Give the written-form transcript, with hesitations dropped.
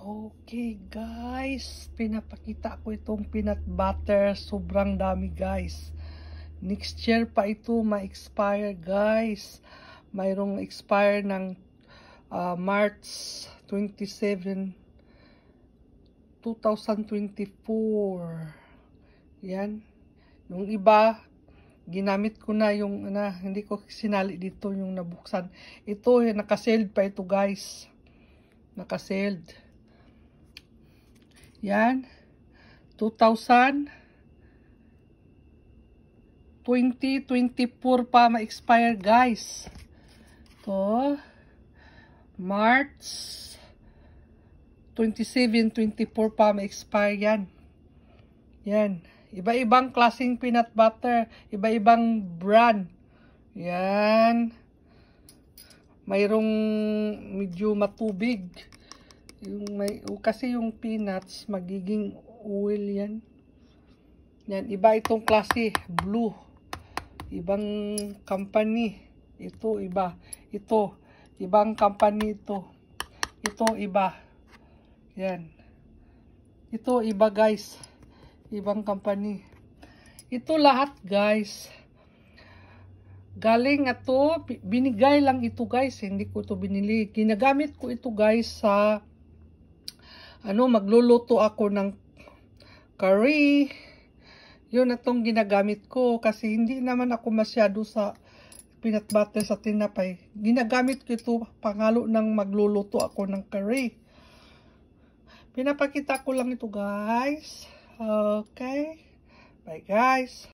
Okay guys, pinapakita ko itong peanut butter. Sobrang dami guys. Next year pa ito ma-expire guys. Mayroong expire ng March 27, 2024. Yan. Yung iba, ginamit ko na yung hindi ko sinali dito yung nabuksan. Ito, naka-sealed pa ito guys. Naka-sealed. Yan. 2024 pa ma-expire guys. To March 27, 24 pa ma-expire yan. Yan. Iba-ibang klaseng peanut butter. Iba-ibang brand. Yan. Mayroong medyo matubig. Kasi yung peanuts, magiging oil yan. Yan. Iba itong klase. Blue. Ibang company. Ito, iba. Ito. Ibang company ito. Ito, iba. Yan. Ito, iba guys. Ibang company. Ito lahat guys. Galing ito. Binigay lang ito guys. Hindi ko ito binili. Ginagamit ko ito guys sa magluluto ako ng curry. Yun itong ginagamit ko. Kasi hindi naman ako masyado sa peanut butter sa tinapay. Ginagamit ko ito pangalo ng magluluto ako ng curry. Pinapakita ko lang ito guys. Okay. Bye guys.